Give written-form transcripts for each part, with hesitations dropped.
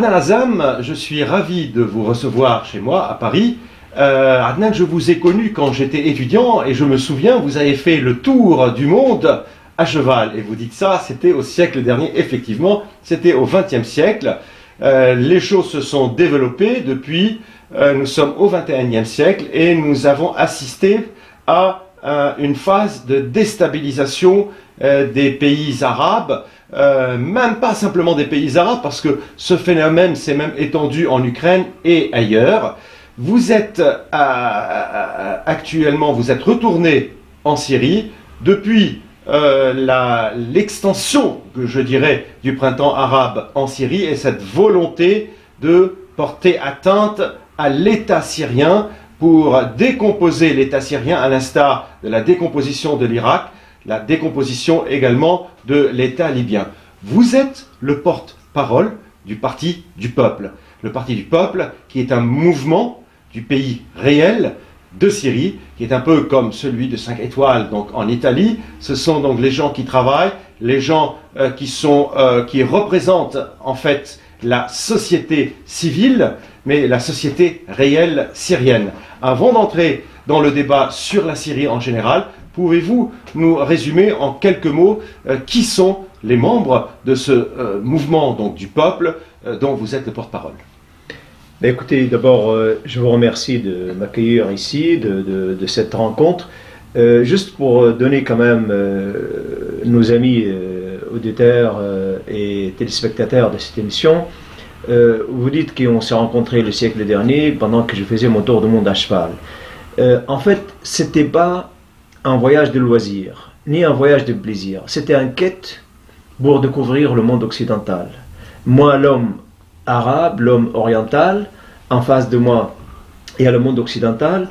Adnan Azam, je suis ravi de vous recevoir chez moi à Paris. Adnan, je vous ai connu quand j'étais étudiant et je me souviens, vous avez fait le tour du monde à cheval. Et vous dites ça, c'était au siècle dernier, effectivement, c'était au XXe siècle. Les choses se sont développées depuis, nous sommes au XXIe siècle et nous avons assisté à une phase de déstabilisation des pays arabes, même pas simplement des pays arabes, parce que ce phénomène s'est même étendu en Ukraine et ailleurs. Vous êtes actuellement, vous êtes retourné en Syrie depuis l'extension, je dirais, du printemps arabe en Syrie et cette volonté de porter atteinte à l'État syrien pour décomposer l'État syrien à l'instar de la décomposition de l'Irak, la décomposition également de l'État libyen. Vous êtes le porte-parole du Parti du Peuple. Le Parti du Peuple qui est un mouvement du pays réel de Syrie, qui est un peu comme celui de 5 étoiles donc en Italie. Ce sont donc les gens qui travaillent, les gens qui représentent en fait la société civile, mais la société réelle syrienne. Avant d'entrer dans le débat sur la Syrie en général, pouvez-vous nous résumer en quelques mots qui sont les membres de ce mouvement donc, du peuple dont vous êtes le porte-parole? Écoutez, d'abord, je vous remercie de m'accueillir ici, de cette rencontre. Juste pour donner quand même nos amis auditeurs et téléspectateurs de cette émission, vous dites qu'on s'est rencontrés le siècle dernier pendant que je faisais mon tour du monde à cheval. En fait, c'était pas un voyage de loisir, ni un voyage de plaisir. C'était une quête pour découvrir le monde occidental. Moi, l'homme arabe, l'homme oriental, en face de moi, il y a le monde occidental,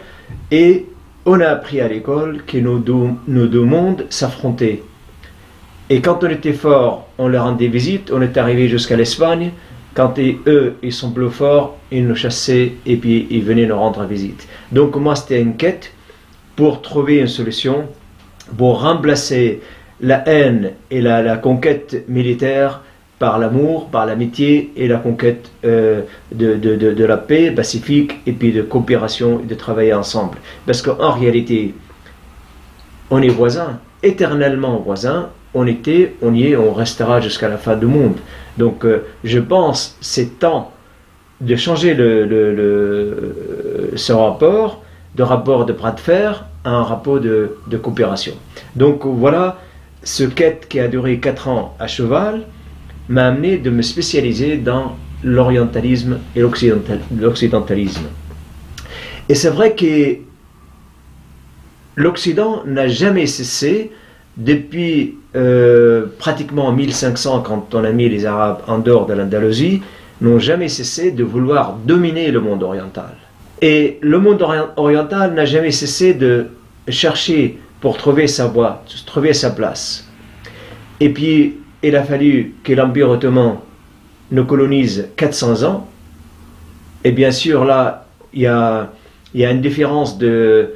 et on a appris à l'école que nos deux mondes s'affrontaient. Et quand on était fort, on leur rendait visite, on est arrivé jusqu'à l'Espagne. Quand eux, ils sont plus forts, ils nous chassaient et puis ils venaient nous rendre visite. Donc moi, c'était une quête pour trouver une solution, pour remplacer la haine et la conquête militaire par l'amour, par l'amitié et la conquête de la paix pacifique et puis de coopération et de travailler ensemble. Parce qu'en réalité, on est voisins, éternellement voisins, on y est, on restera jusqu'à la fin du monde. Donc je pense c'est temps de changer ce rapport, de rapport de bras de fer à un rapport de coopération. Donc voilà, ce quête qui a duré 4 ans à cheval m'a amené de me spécialiser dans l'orientalisme et l'occidentalisme. Et c'est vrai que l'Occident n'a jamais cessé, depuis pratiquement 1500, quand on a mis les Arabes en dehors de l'Andalousie, n'ont jamais cessé de vouloir dominer le monde oriental. Et le monde oriental n'a jamais cessé de chercher pour trouver sa voie, trouver sa place. Et puis, il a fallu que l'Empire ottoman nous colonise 400 ans. Et bien sûr, là, il y a une différence de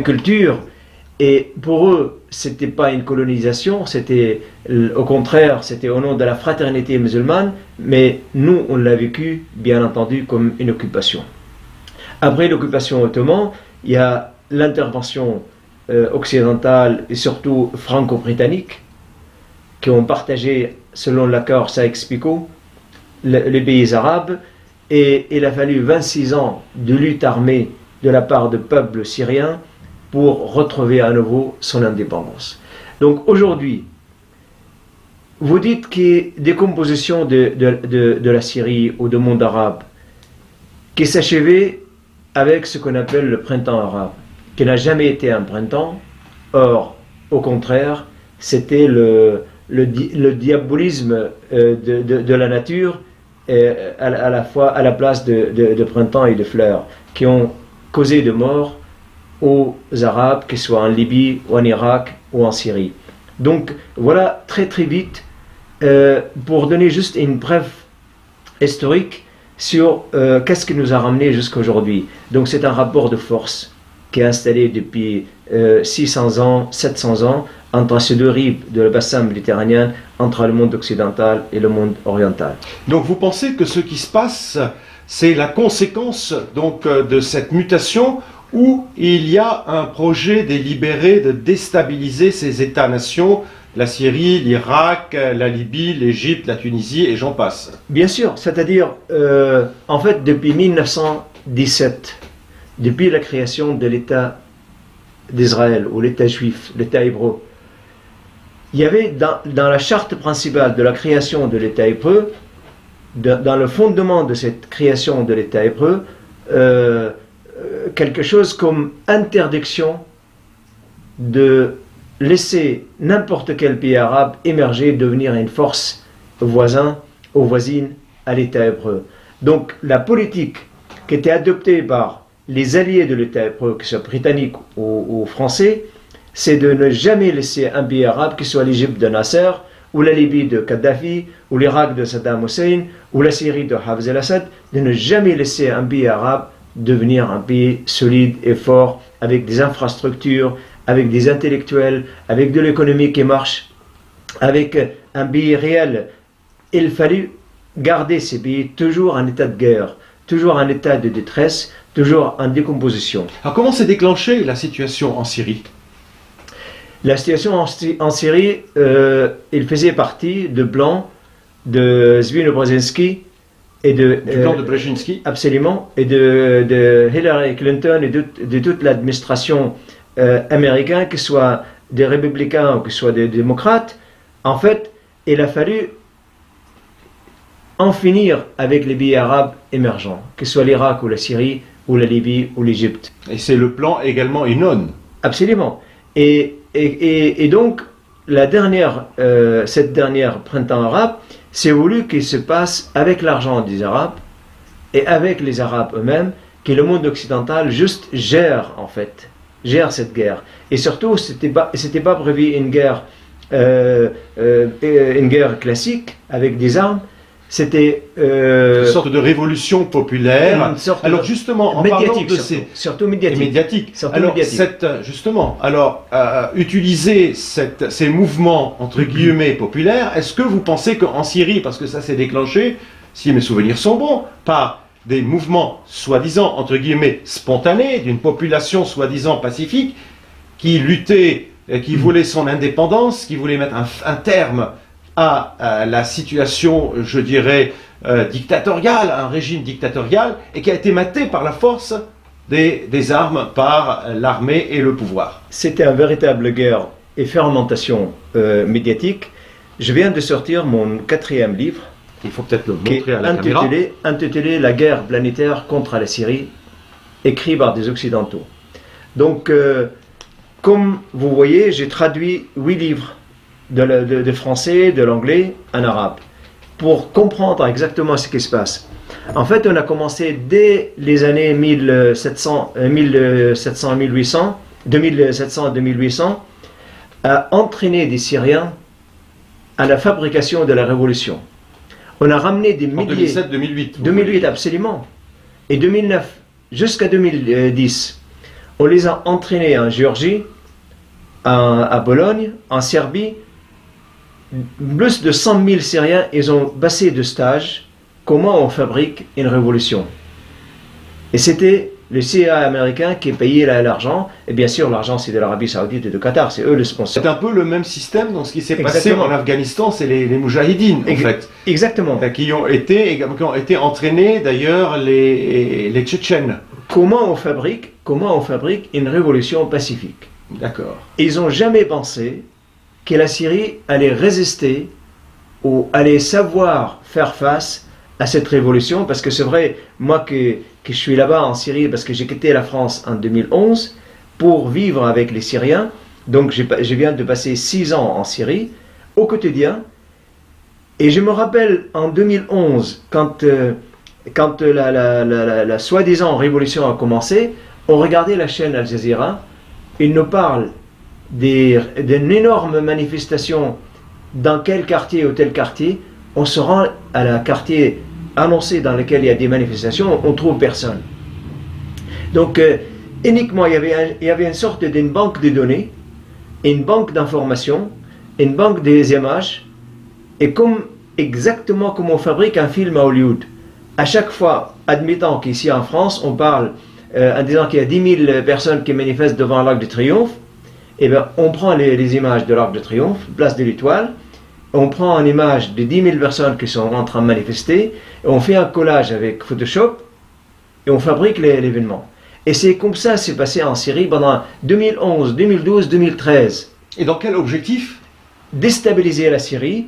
culture. Et pour eux, c'était pas une colonisation, c'était au contraire, c'était au nom de la fraternité musulmane, mais nous, on l'a vécu, bien entendu, comme une occupation. Après l'occupation ottomane, il y a l'intervention occidentale et surtout franco-britannique, qui ont partagé, selon l'accord Sykes-Picot, les pays arabes, et il a fallu 26 ans de lutte armée de la part du peuple syrien pour retrouver à nouveau son indépendance. Donc aujourd'hui, vous dites qu'il y a des compositions de la Syrie ou du monde arabe qui s'achevaient avec ce qu'on appelle le printemps arabe, qui n'a jamais été un printemps. Or, au contraire, c'était le diabolisme de la nature à la fois à la place de printemps et de fleurs, qui ont causé de morts aux Arabes, qu'ils soient en Libye, ou en Irak, ou en Syrie. Donc voilà, très très vite, pour donner juste une brève historique sur qu'est-ce qui nous a ramené jusqu'à aujourd'hui. Donc c'est un rapport de force. qui est installé depuis 600 ans, 700 ans, entre ces deux rives de le bassin méditerranéen, entre le monde occidental et le monde oriental. Donc vous pensez que ce qui se passe, c'est la conséquence donc de cette mutation où il y a un projet délibéré de déstabiliser ces États-nations, la Syrie, l'Irak, la Libye, l'Égypte, la Tunisie et j'en passe. Bien sûr, c'est-à-dire, en fait, depuis 1917, depuis la création de l'État d'Israël, ou l'État juif, l'État hébreu, il y avait dans la charte principale de la création de l'État hébreu, dans le fondement de cette création de l'État hébreu, quelque chose comme interdiction de laisser n'importe quel pays arabe émerger, devenir une force voisine à l'État hébreu. Donc la politique qui était adoptée par les alliés de l'État hébreu, que ce soit britanniques ou français, c'est de ne jamais laisser un pays arabe, que ce soit l'Égypte de Nasser, ou la Libye de Kadhafi, ou l'Irak de Saddam Hussein, ou la Syrie de Hafez al-Assad, de ne jamais laisser un pays arabe devenir un pays solide et fort, avec des infrastructures, avec des intellectuels, avec de l'économie qui marche, avec un pays réel. Il fallut garder ces pays toujours en état de guerre, toujours en état de détresse, toujours en décomposition. Alors comment s'est déclenchée la situation en Syrie ? La situation en Syrie, il faisait partie de plans de Zbigniew Brzezinski et du plan de Brzezinski. Absolument, et de Hillary Clinton et de toute l'administration américaine, que ce soit des républicains ou que ce soit des démocrates. En fait, il a fallu en finir avec les pays arabes émergents, que ce soit l'Irak ou la Syrie ou la Libye ou l'Égypte. Et c'est le plan également Inon. Absolument. Et donc, cette dernière printemps arabe, c'est voulu qu'il se passe avec l'argent des Arabes et avec les Arabes eux-mêmes, que le monde occidental juste gère cette guerre. Et surtout, c'était pas prévu une guerre classique avec des armes. C'était une sorte de révolution populaire. Alors justement, en parlant de surtout médiatique. Utiliser ces mouvements entre guillemets populaires. Est-ce que vous pensez qu'en Syrie, parce que ça s'est déclenché, si mes souvenirs sont bons, par des mouvements soi-disant entre guillemets spontanés d'une population soi-disant pacifique qui luttait, qui voulait son indépendance, qui voulait mettre un terme à la situation, je dirais, dictatoriale, un régime dictatorial, et qui a été maté par la force des armes, par l'armée et le pouvoir. C'était une véritable guerre et fermentation médiatique. Je viens de sortir mon 4e livre. Il faut peut-être le montrer à la caméra. Intitulé La guerre planétaire contre la Syrie, écrit par des Occidentaux. Donc, comme vous voyez, j'ai traduit 8 livres de français, de l'anglais en arabe, pour comprendre exactement ce qui se passe. En fait, on a commencé dès les années 2700-1800 à entraîner des Syriens à la fabrication de la révolution. On a ramené des milliers... En 2007-2008. 2008, absolument. Et 2009, jusqu'à 2010, on les a entraînés en Géorgie, à Bologne, en Serbie. Plus de 100 000 Syriens, ils ont passé de stage comment on fabrique une révolution. Et c'était le CIA américain qui payait l'argent, et bien sûr l'argent c'est de l'Arabie Saoudite et de Qatar, c'est eux les sponsors. C'est un peu le même système dans ce qui s'est passé en Afghanistan, c'est les Moudjahidines en fait. Exactement. Qui ont été entraînés d'ailleurs les Tchétchènes. Comment on fabrique une révolution pacifique. D'accord. Ils n'ont jamais pensé que la Syrie allait résister ou allait savoir faire face à cette révolution, parce que c'est vrai, moi que je suis là-bas en Syrie, parce que j'ai quitté la France en 2011 pour vivre avec les Syriens, donc je viens de passer 6 ans en Syrie, au quotidien, et je me rappelle en 2011, quand la soi-disant révolution a commencé, on regardait la chaîne Al Jazeera, il nous parle d'une énorme manifestation dans quel quartier ou tel quartier. On se rend à la quartier annoncé dans lequel il y a des manifestations, on ne trouve personne. Donc uniquement, il y avait une sorte d'une banque de données, une banque d'informations, une banque des images, et exactement comme on fabrique un film à Hollywood. À chaque fois, admettons qu'ici en France, on parle en disant qu'il y a 10 000 personnes qui manifestent devant l'Arc de Triomphe, et bien on prend les images de l'Arc de Triomphe, place de l'Étoile, on prend une image de 10 000 personnes qui sont en train de manifester, et on fait un collage avec Photoshop, et on fabrique l'événement. Et c'est comme ça c'est passé en Syrie pendant 2011, 2012, 2013. Et dans quel objectif? Déstabiliser la Syrie,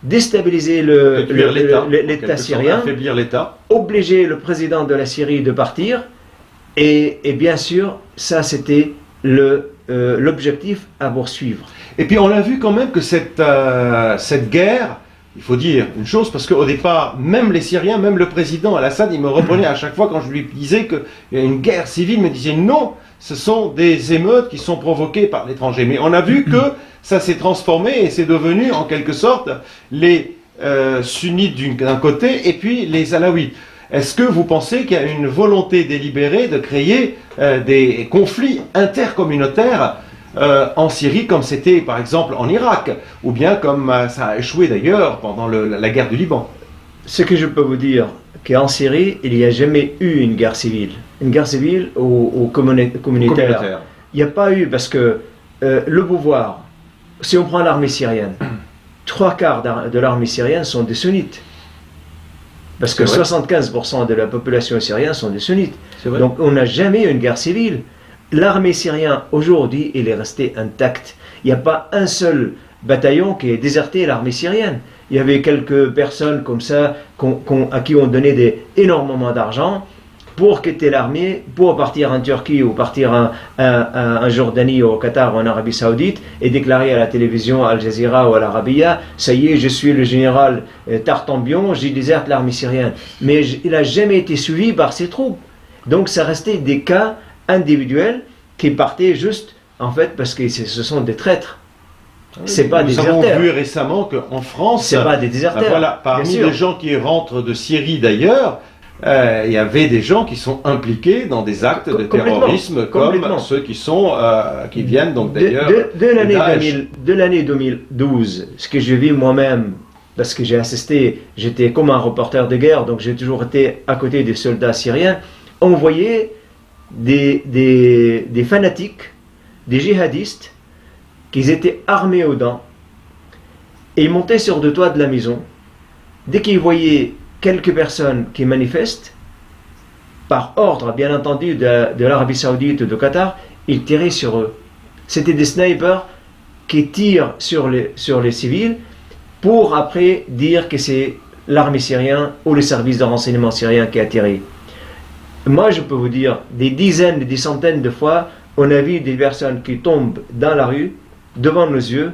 déstabiliser l'État syrien, affaiblir l'État, obliger le président de la Syrie de partir, et bien sûr, ça c'était l'objectif à poursuivre. Et puis on a vu quand même que cette guerre, il faut dire une chose, parce qu'au départ, même les Syriens, même le président Al-Assad, il me reprenait à chaque fois quand je lui disais qu'il y a une guerre civile, il me disait non, ce sont des émeutes qui sont provoquées par l'étranger. Mais on a vu que ça s'est transformé et c'est devenu en quelque sorte les sunnites d'un côté et puis les alaouites. Est-ce que vous pensez qu'il y a une volonté délibérée de créer des conflits intercommunautaires en Syrie, comme c'était par exemple en Irak, ou bien comme ça a échoué d'ailleurs pendant la guerre du Liban? Ce que je peux vous dire, qu'en Syrie, il n'y a jamais eu une guerre civile. Une guerre civile ou communautaire. Il n'y a pas eu, parce que le pouvoir, si on prend l'armée syrienne, 3/4 de l'armée syrienne sont des sunnites. Parce que 75% de la population syrienne sont des sunnites. Donc on n'a jamais eu une guerre civile. L'armée syrienne, aujourd'hui, elle est restée intacte. Il n'y a pas un seul bataillon qui ait déserté l'armée syrienne. Il y avait quelques personnes comme ça à qui on donnait énormément d'argent pour quitter l'armée, pour partir en Turquie ou partir en Jordanie ou au Qatar ou en Arabie Saoudite et déclarer à la télévision, à Al Jazeera ou à l'Arabia, ça y est, je suis le général Tartambion, j'ai déserte l'armée syrienne. Mais il n'a jamais été suivi par ses troupes. Donc ça restait des cas individuels qui partaient juste, en fait, parce que ce sont des traîtres. C'est pas des déserteurs. Nous avons vu récemment qu'en France, c'est pas des déserteurs. Voilà, parmi les gens qui rentrent de Syrie d'ailleurs, il y avait des gens qui sont impliqués dans des actes de terrorisme comme ceux qui viennent donc d'ailleurs de l'année 2012, ce que je vis moi-même, parce que j'ai assisté, j'étais comme un reporter de guerre, donc j'ai toujours été à côté des soldats syriens, on voyait des fanatiques, des djihadistes, qui étaient armés aux dents, et ils montaient sur le toit de la maison. Dès qu'ils voyaient quelques personnes qui manifestent, par ordre bien entendu de l'Arabie Saoudite ou du Qatar, ils tiraient sur eux. C'était des snipers qui tirent sur les civils pour après dire que c'est l'armée syrienne ou les services de renseignement syriens qui a tiré. Moi je peux vous dire, des dizaines, des centaines de fois, on a vu des personnes qui tombent dans la rue, devant nos yeux,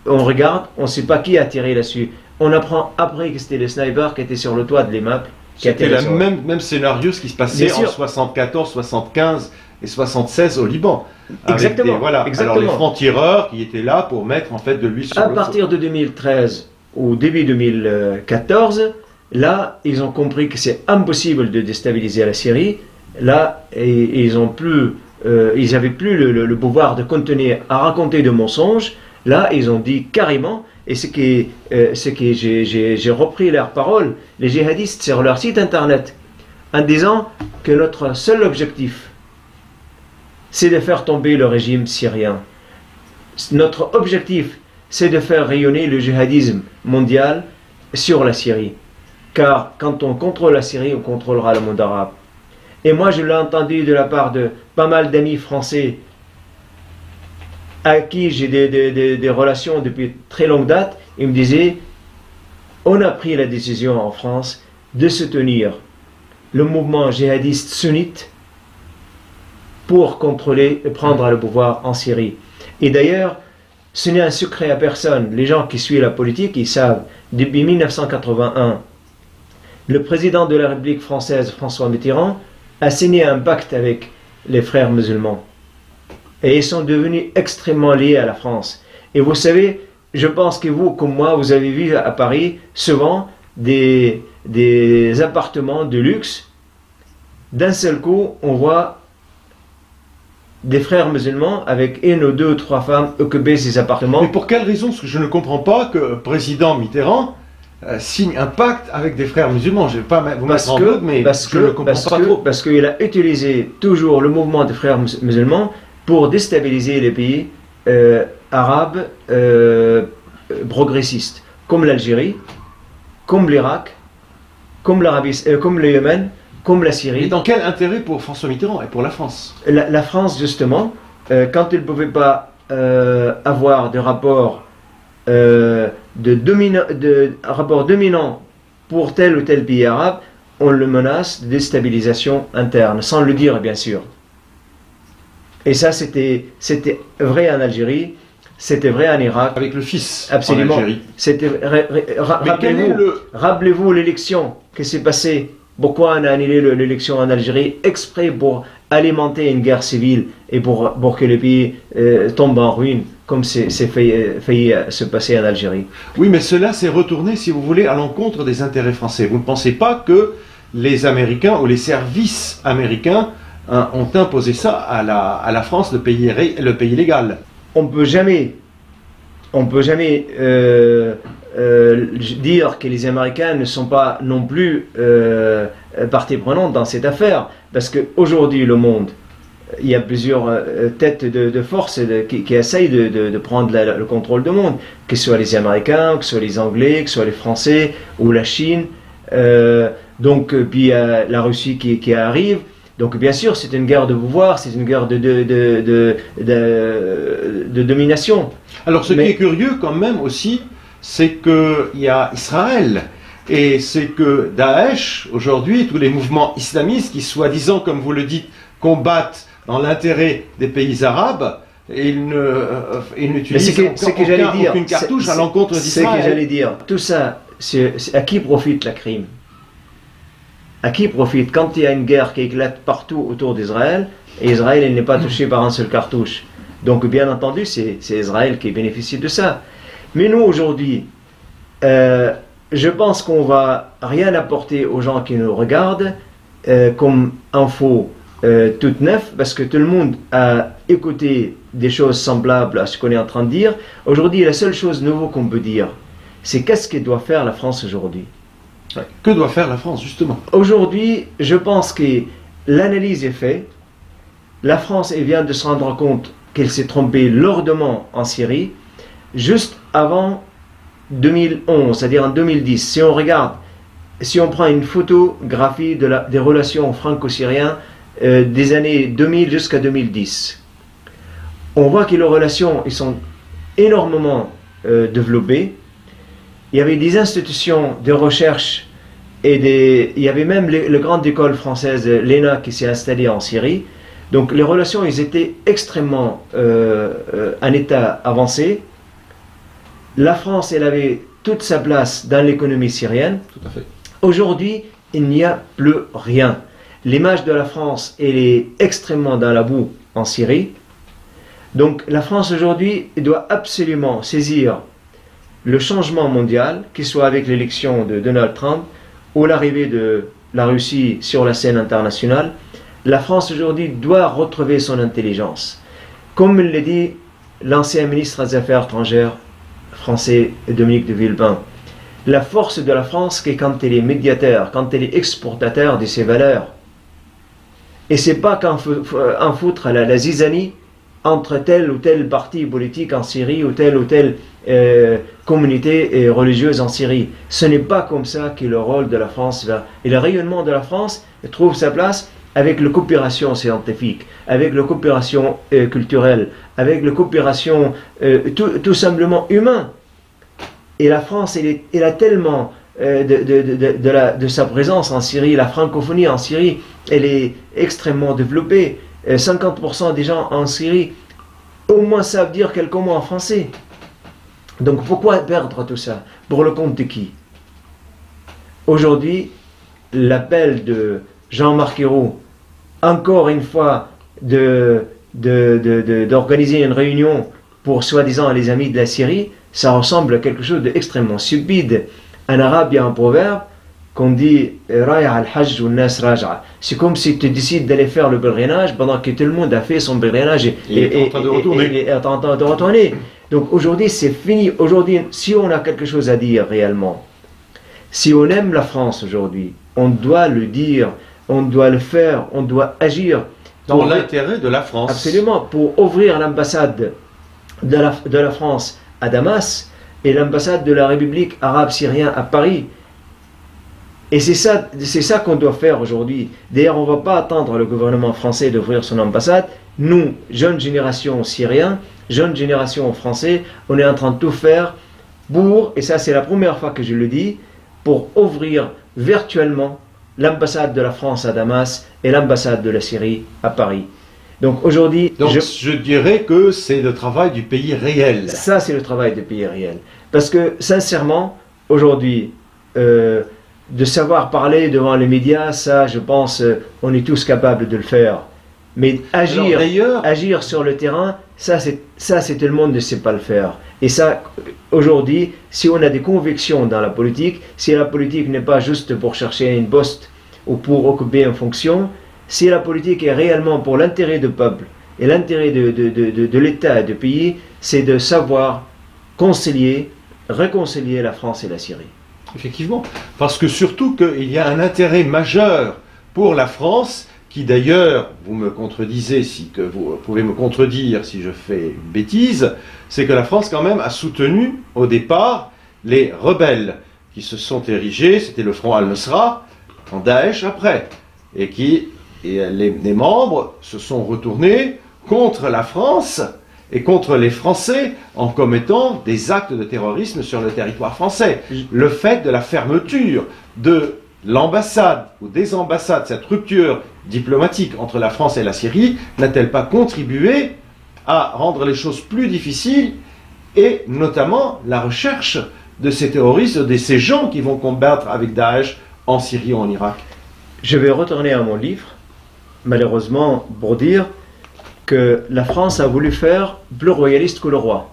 on regarde, on ne sait pas qui a tiré là-dessus. On apprend après que c'était les snipers qui étaient sur le toit de l'immeuble. C'était le même scénario, ce qui se passait en 74, 75 et 76 au Liban. Exactement. Exactement. Alors les francs-tireurs qui étaient là pour mettre en fait de l'huile sur le feu. À partir de 2013 ou début 2014, là, ils ont compris que c'est impossible de déstabiliser la Syrie. Là, ils n'avaient plus le pouvoir de continuer à raconter de mensonges. Là, ils ont dit carrément, et ce que j'ai repris leurs paroles, les djihadistes sur leur site internet, en disant que notre seul objectif, c'est de faire tomber le régime syrien. Notre objectif, c'est de faire rayonner le djihadisme mondial sur la Syrie. Car quand on contrôle la Syrie, on contrôlera le monde arabe. Et moi, je l'ai entendu de la part de pas mal d'amis français à qui j'ai des relations depuis très longue date. Ils me disaient, on a pris la décision en France de soutenir le mouvement djihadiste sunnite pour contrôler et prendre le pouvoir en Syrie. Et d'ailleurs, ce n'est un secret à personne. Les gens qui suivent la politique, ils savent, depuis 1981, le président de la République française, François Mitterrand, a signé un pacte avec les frères musulmans. Et ils sont devenus extrêmement liés à la France. Et vous savez, je pense que vous, comme moi, vous avez vu à Paris souvent des appartements de luxe. D'un seul coup, on voit des frères musulmans avec une ou deux ou trois femmes occuper ces appartements. Mais pour quelle raison? Parce que je ne comprends pas que le président Mitterrand signe un pacte avec des frères musulmans. Je ne vais pas vous mettre en doute, mais je ne comprends pas trop. Parce qu'il a utilisé toujours le mouvement des frères musulmans pour déstabiliser les pays arabes progressistes, comme l'Algérie, comme l'Irak, comme le Yémen, comme la Syrie. Et dans quel intérêt pour François Mitterrand et pour la France? La France, justement, quand il ne pouvait pas avoir de rapport rapport dominant pour tel ou tel pays arabe, on le menace de déstabilisation interne, sans le dire bien sûr. Et ça, c'était vrai en Algérie, c'était vrai en Irak. Avec le fils absolument. En Algérie. Rappelez-vous l'élection qui s'est passée. Pourquoi on a annulé l'élection en Algérie exprès pour alimenter une guerre civile et pour que le pays tombe en ruine, comme c'est failli se passer en Algérie. Oui, mais cela s'est retourné, si vous voulez, à l'encontre des intérêts français. Vous ne pensez pas que les Américains ou les services américains ont imposé ça à la France, le pays légal? On peut jamais dire que les Américains ne sont pas non plus partie prenante dans cette affaire, parce qu'aujourd'hui le monde, il y a plusieurs têtes de force qui essayent de prendre le contrôle du monde, que ce soit les Américains, que ce soit les Anglais, que ce soit les Français ou la Chine, donc puis la Russie qui arrive. Donc bien sûr, c'est une guerre de pouvoir, c'est une guerre de domination. Alors ce qui est curieux quand même aussi, c'est qu'il y a Israël, et c'est que Daesh, aujourd'hui, tous les mouvements islamistes qui, soi-disant, comme vous le dites, combattent dans l'intérêt des pays arabes, ils n'utilisent aucune cartouche à l'encontre d'Israël. C'est ce que j'allais dire. Tout ça, c'est à qui profite la crime? À qui profite quand il y a une guerre qui éclate partout autour d'Israël, et Israël n'est pas touché par un seul cartouche? Donc bien entendu, c'est Israël qui bénéficie de ça. Mais nous aujourd'hui, je pense qu'on va rien apporter aux gens qui nous regardent comme info toute neuve, parce que tout le monde a écouté des choses semblables à ce qu'on est en train de dire. Aujourd'hui, la seule chose nouvelle qu'on peut dire, c'est qu'est-ce que doit faire la France aujourd'hui? Que doit faire la France, justement? Aujourd'hui, je pense que l'analyse est faite. La France vient de se rendre compte qu'elle s'est trompée lourdement en Syrie, juste avant 2011, c'est-à-dire en 2010. Si on regarde, si on prend une photographie des relations franco-syriennes des années 2000 jusqu'à 2010, on voit que les relations sont énormément développées. Il y avait des institutions de recherche il y avait même la grande école française, l'ENA, qui s'est installée en Syrie. Donc les relations, ils étaient extrêmement en état avancé. La France, elle avait toute sa place dans l'économie syrienne. Tout à fait. Aujourd'hui, il n'y a plus rien. L'image de la France, elle est extrêmement dans la boue en Syrie. Donc la France aujourd'hui doit absolument saisir le changement mondial, qu'il soit avec l'élection de Donald Trump ou l'arrivée de la Russie sur la scène internationale. La France aujourd'hui doit retrouver son intelligence. Comme le dit l'ancien ministre des Affaires étrangères français Dominique de Villepin, la force de la France, c'est quand elle est médiateur, quand elle est exportateur de ses valeurs. Et c'est pas qu'en foutre la zizanie entre tel ou tel parti politique en Syrie ou telle communauté religieuse en Syrie. Ce n'est pas comme ça que le rôle de la France va. Et le rayonnement de la France trouve sa place avec la coopération scientifique, avec la coopération culturelle, avec la coopération tout simplement humaine. Et la France, elle a tellement de sa présence en Syrie, la francophonie en Syrie, elle est extrêmement développée. 50% des gens en Syrie, au moins savent dire quelques mots en français. Donc pourquoi perdre tout ça? Pour le compte de qui? Aujourd'hui, l'appel de Jean-Marc Ayrault, encore une fois, d'organiser une réunion pour soi-disant les amis de la Syrie, ça ressemble à quelque chose d'extrêmement stupide. En arabe, il y a un proverbe, qu'on dit Raya al-Hajj ou Nas Raja. C'est comme si tu décides d'aller faire le pèlerinage pendant que tout le monde a fait son pèlerinage et est en train de retourner. est en train de retourner. Donc aujourd'hui, c'est fini. Aujourd'hui, si on a quelque chose à dire réellement, si on aime la France aujourd'hui, on doit le dire, on doit le faire, on doit agir. Dans l'intérêt de la France. Absolument, pour ouvrir l'ambassade de la France à Damas et l'ambassade de la République arabe syrienne à Paris. Et c'est ça qu'on doit faire aujourd'hui. D'ailleurs, on ne va pas attendre le gouvernement français d'ouvrir son ambassade. Nous, jeune génération syrienne, jeune génération français, on est en train de tout faire pour, et ça c'est la première fois que je le dis, pour ouvrir virtuellement l'ambassade de la France à Damas et l'ambassade de la Syrie à Paris. Donc aujourd'hui, je dirais que c'est le travail du pays réel. Ça, c'est le travail du pays réel. Parce que sincèrement, aujourd'hui, de savoir parler devant les médias, ça, je pense, on est tous capables de le faire. Mais agir sur le terrain, ça, tout le monde ne sait pas le faire. Et ça, aujourd'hui, si on a des convictions dans la politique, si la politique n'est pas juste pour chercher une poste ou pour occuper une fonction, si la politique est réellement pour l'intérêt du peuple et l'intérêt de l'État et du pays, c'est de savoir réconcilier la France et la Syrie. Effectivement, parce que surtout qu'il y a un intérêt majeur pour la France, qui d'ailleurs, vous me contredisez, que vous pouvez me contredire si je fais une bêtise, c'est que la France quand même a soutenu au départ les rebelles qui se sont érigés, c'était le front Al-Nusra, en Daesh après, et les membres se sont retournés contre la France et contre les Français en commettant des actes de terrorisme sur le territoire français. Le fait de la fermeture de l'ambassade ou des ambassades, cette rupture diplomatique entre la France et la Syrie, n'a-t-elle pas contribué à rendre les choses plus difficiles et notamment la recherche de ces terroristes, de ces gens qui vont combattre avec Daesh en Syrie ou en Irak? Je vais retourner à mon livre, malheureusement, pour dire que la France a voulu faire plus royaliste que le roi.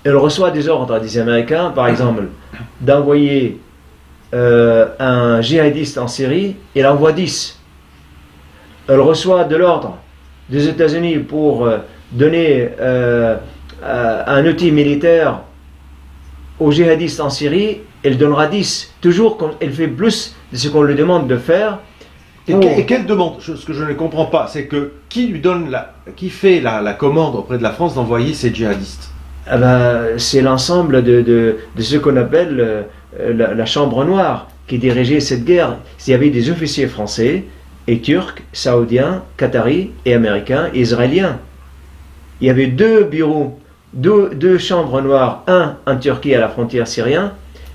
Elle reçoit des ordres des Américains, par exemple, d'envoyer un djihadiste en Syrie, il envoie 10. Elle reçoit de l'ordre des États-Unis pour donner un outil militaire aux djihadistes en Syrie, elle donnera 10. Toujours quand elle fait plus de ce qu'on lui demande de faire. Et quelle demande? Ce que je ne comprends pas, c'est que qui fait la commande auprès de la France d'envoyer ces djihadistes? C'est l'ensemble de ce qu'on appelle la Chambre Noire qui dirigeait cette guerre. Il y avait des officiers français et turcs, saoudiens, qataris et américains et israéliens. Il y avait deux bureaux, deux chambres noires, un en Turquie à la frontière syrienne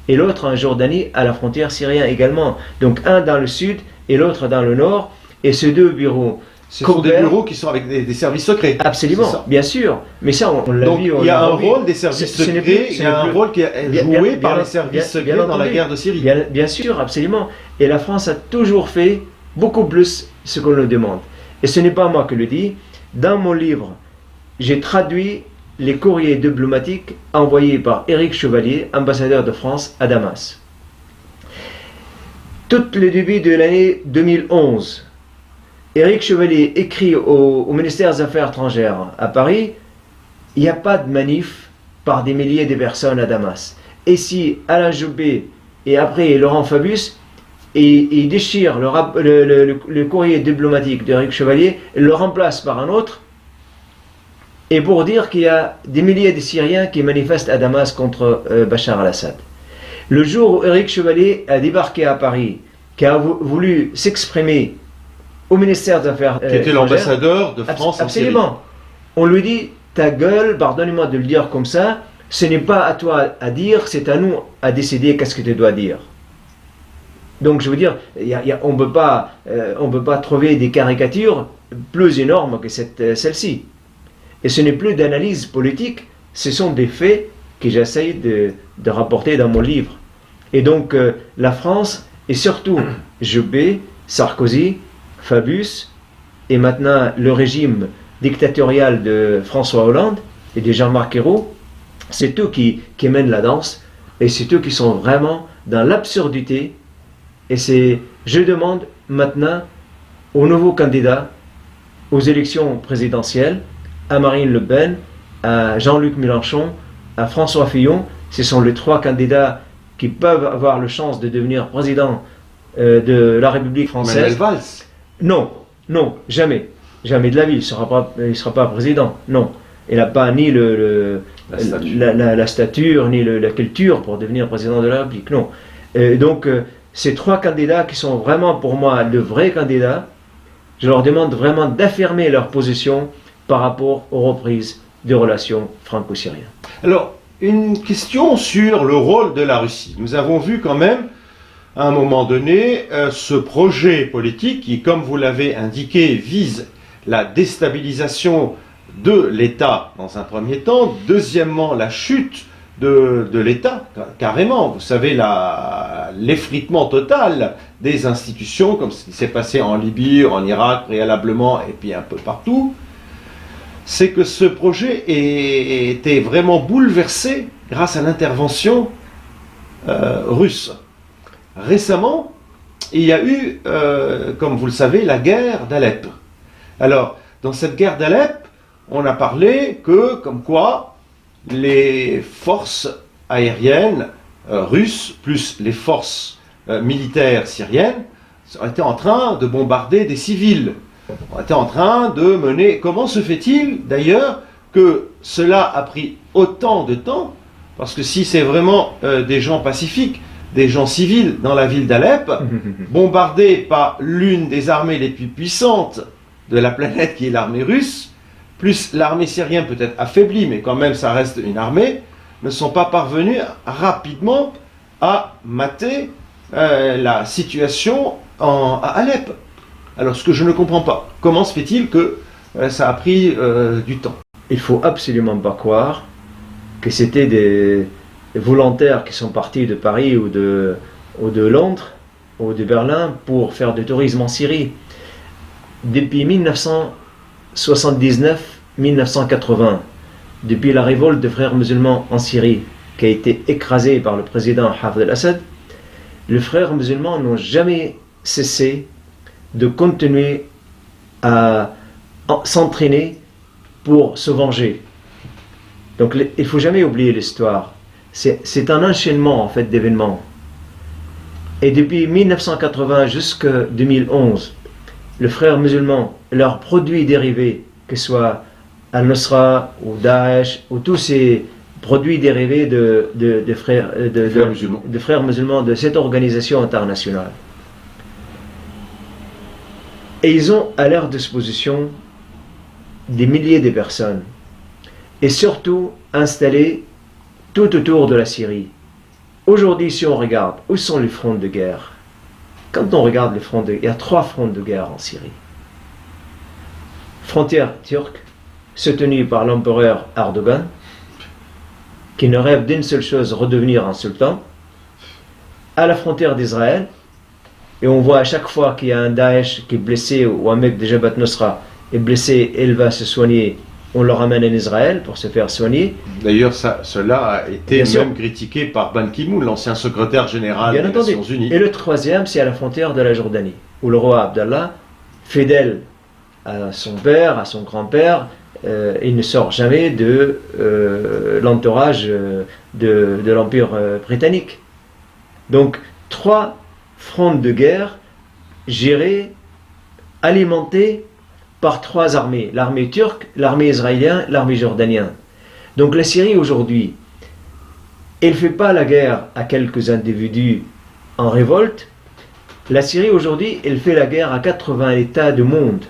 et l'autre en Jordanie à la frontière syrienne également. Donc un dans le sud et l'autre dans le nord. Et ces deux bureaux... Ce sont des bureaux qui sont avec des services secrets. Absolument, bien sûr. Mais ça, on l'a vu. Donc il y a un rôle des services secrets, il y a un rôle qui est joué par les services secrets dans la guerre de Syrie. Bien sûr, absolument. Et la France a toujours fait beaucoup plus ce qu'on nous demande. Et ce n'est pas moi qui le dis. Dans mon livre, j'ai traduit les courriers diplomatiques envoyés par Éric Chevalier, ambassadeur de France à Damas. Tout le début de l'année 2011, Éric Chevalier écrit au ministère des Affaires étrangères à Paris, il n'y a pas de manif par des milliers de personnes à Damas. Et si Alain Juppé et après Laurent Fabius, ils déchirent le courrier diplomatique d'Éric Chevalier, et le remplacent par un autre, et pour dire qu'il y a des milliers de Syriens qui manifestent à Damas contre Bachar al-Assad. Le jour où Éric Chevalier a débarqué à Paris, qui a voulu s'exprimer au ministère des Affaires qui était l'ambassadeur de France en Syrie. Absolument. On lui dit, ta gueule, pardonnez-moi de le dire comme ça, ce n'est pas à toi à dire, c'est à nous à décider qu'est-ce que tu dois dire. Donc je veux dire, on ne peut pas trouver des caricatures plus énormes que celle-ci. Et ce n'est plus d'analyse politique, ce sont des faits que j'essaye de rapporter dans mon livre. Et donc la France, et surtout Juppé, Sarkozy, Fabius, et maintenant le régime dictatorial de François Hollande et de Jean-Marc Ayrault, c'est eux qui mènent la danse, et c'est eux qui sont vraiment dans l'absurdité Je demande maintenant aux nouveaux candidats aux élections présidentielles, à Marine Le Pen, à Jean-Luc Mélenchon, à François Fillon. Ce sont les 3 candidats qui peuvent avoir la chance de devenir président de la République française. Manuel Valls. Non, non, jamais. Jamais de la vie. Il ne sera pas président. Non. Il n'a pas ni la stature, ni la culture pour devenir président de la République. Non. Donc, ces 3 candidats qui sont vraiment pour moi de vrais candidats, je leur demande vraiment d'affirmer leur position par rapport aux reprises des relations franco-syriennes. Alors, une question sur le rôle de la Russie. Nous avons vu quand même, à un moment donné, ce projet politique qui, comme vous l'avez indiqué, vise la déstabilisation de l'État dans un premier temps, deuxièmement la chute de l'État, carrément, vous savez, l'effritement total des institutions, comme ce qui s'est passé en Libye, en Irak préalablement, et puis un peu partout, c'est que ce projet était vraiment bouleversé grâce à l'intervention russe. Récemment, il y a eu, comme vous le savez, la guerre d'Alep. Alors, dans cette guerre d'Alep, on a parlé que, comme quoi, les forces aériennes russes, plus les forces militaires syriennes, étaient en train de bombarder des civils. On était en train de mener... Comment se fait-il, d'ailleurs, que cela a pris autant de temps? Parce que si c'est vraiment des gens pacifiques, des gens civils dans la ville d'Alep, bombardés par l'une des armées les plus puissantes de la planète, qui est l'armée russe, plus l'armée syrienne peut-être affaiblie, mais quand même ça reste une armée, ne sont pas parvenus rapidement à mater la situation à Alep. Alors ce que je ne comprends pas, comment se fait-il que ça a pris du temps? Il ne faut absolument pas croire que c'était des volontaires qui sont partis de Paris ou de Londres ou de Berlin pour faire du tourisme en Syrie. Depuis 1979-1980, depuis la révolte des frères musulmans en Syrie, qui a été écrasée par le président Hafez al-Assad, les frères musulmans n'ont jamais cessé de continuer à s'entraîner pour se venger. Donc il ne faut jamais oublier l'histoire. C'est un enchaînement en fait d'événements. Et depuis 1980 jusqu'à 2011, les frères musulmans, leurs produits dérivés, que ce soit Al-Nusra ou Daesh, ou tous ces produits dérivés de frères musulmans de cette organisation internationale. Et ils ont à leur disposition des milliers de personnes, et surtout installés tout autour de la Syrie. Aujourd'hui, si on regarde, où sont les fronts de guerre? Quand on regarde les fronts de guerre, il y a 3 fronts de guerre en Syrie. Frontière turque, soutenue par l'empereur Erdogan, qui ne rêve d'une seule chose, redevenir un sultan. À la frontière d'Israël, et on voit à chaque fois qu'il y a un Daesh qui est blessé ou un mec de Jabhat Nusra est blessé et il va se soigner, on le ramène en Israël pour se faire soigner. D'ailleurs, cela a été même critiqué par Ban Ki-moon, l'ancien secrétaire général des Nations Unies. Et le troisième, c'est à la frontière de la Jordanie, où le roi Abdallah, fidèle à son père, à son grand-père, il ne sort jamais de l'entourage de l'Empire britannique. Donc, 3 fronts de guerre gérés, alimentés par 3 armées, l'armée turque, l'armée israélienne, l'armée jordanienne. Donc la Syrie aujourd'hui, elle ne fait pas la guerre à quelques individus en révolte. La Syrie aujourd'hui, elle fait la guerre à 80 États du monde.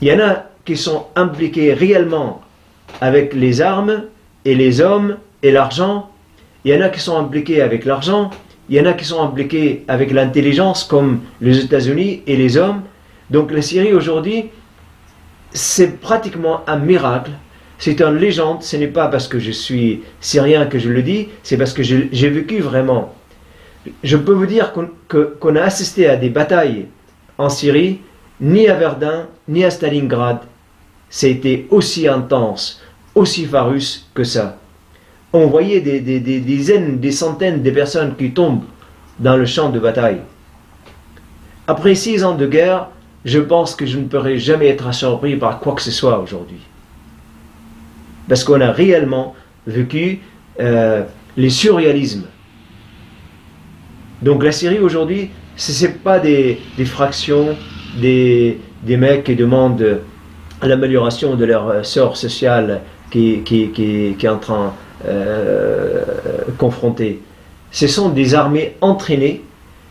Il y en a qui sont impliqués réellement avec les armes et les hommes et l'argent. Il y en a qui sont impliqués avec l'argent. Il y en a qui sont impliqués avec l'intelligence comme les États-Unis et les hommes. Donc la Syrie aujourd'hui, c'est pratiquement un miracle. C'est une légende. Ce n'est pas parce que je suis syrien que je le dis, c'est parce que j'ai vécu vraiment. Je peux vous dire qu'on a assisté à des batailles en Syrie, ni à Verdun, ni à Stalingrad. C'était aussi intense, aussi farouche que ça. On voyait des dizaines, des centaines de personnes qui tombent dans le champ de bataille. Après 6 ans de guerre, je pense que je ne pourrai jamais être surpris par quoi que ce soit aujourd'hui. Parce qu'on a réellement vécu les surréalismes. Donc la Syrie aujourd'hui, ce n'est pas des fractions, des mecs qui demandent l'amélioration de leur sort social qui est en train confronté. Ce sont des armées entraînées,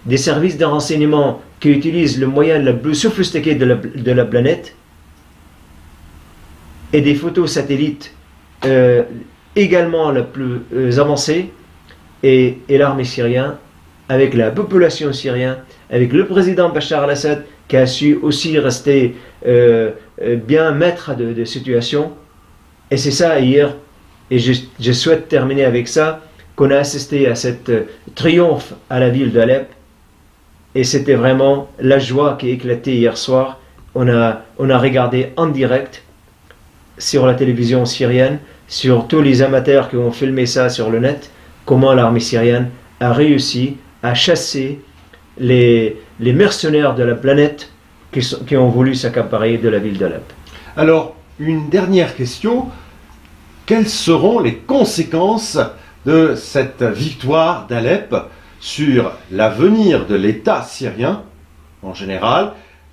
des services de renseignement qui utilisent le moyen le plus sophistiqué de la planète et des photos satellites également les plus avancées et l'armée syrienne avec la population syrienne, avec le président Bachar al-Assad qui a su aussi rester bien maître de situation. Et c'est ça hier, et je souhaite terminer avec ça, qu'on a assisté à cette triomphe à la ville d'Alep. Et c'était vraiment la joie qui a éclaté hier soir. On a regardé en direct sur la télévision syrienne, sur tous les amateurs qui ont filmé ça sur le net, comment l'armée syrienne a réussi à chasser les mercenaires de la planète qui ont voulu s'accaparer de la ville d'Alep. Alors, une dernière question. Quelles seront les conséquences de cette victoire d'Alep sur l'avenir de l'État syrien en général?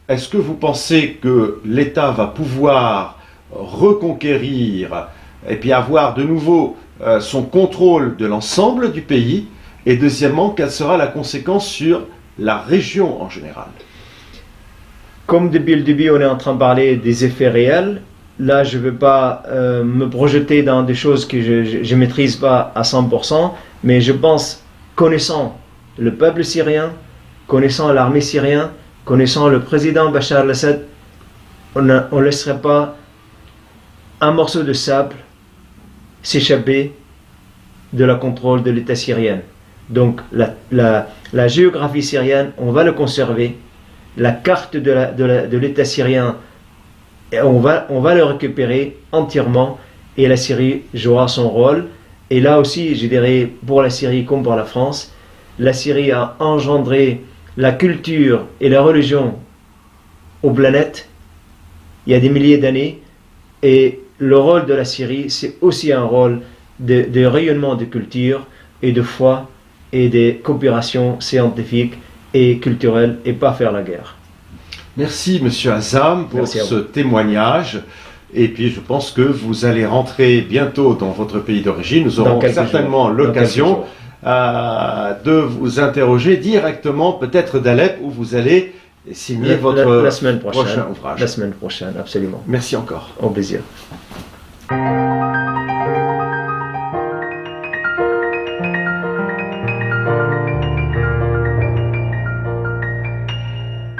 Est-ce que vous pensez que l'État va pouvoir reconquérir et puis avoir de nouveau son contrôle de l'ensemble du pays? Et deuxièmement, quelle sera la conséquence sur la région en général? Comme depuis le début, on est en train de parler des effets réels. Là, je ne veux pas me projeter dans des choses que je ne maîtrise pas à 100%, mais je pense, connaissant le peuple syrien, connaissant l'armée syrienne, connaissant le président Bachar al-Assad, on ne laisserait pas un morceau de sable s'échapper de la contrôle de l'État syrien. Donc la géographie syrienne, on va le conserver. La carte de l'État syrien, on va le récupérer entièrement et la Syrie jouera son rôle. Et là aussi, je dirais, pour la Syrie comme pour la France, la Syrie a engendré la culture et la religion aux planètes il y a des milliers d'années. Et le rôle de la Syrie, c'est aussi un rôle de rayonnement de culture et de foi et de coopération scientifique et culturelle et pas faire la guerre. Merci Monsieur Azam pour ce témoignage. Et puis je pense que vous allez rentrer bientôt dans votre pays d'origine. Nous aurons certainement l'occasion de vous interroger directement, peut-être d'Alep, où vous allez signer votre la semaine prochaine, prochain ouvrage. La semaine prochaine, absolument. Merci encore. Au plaisir.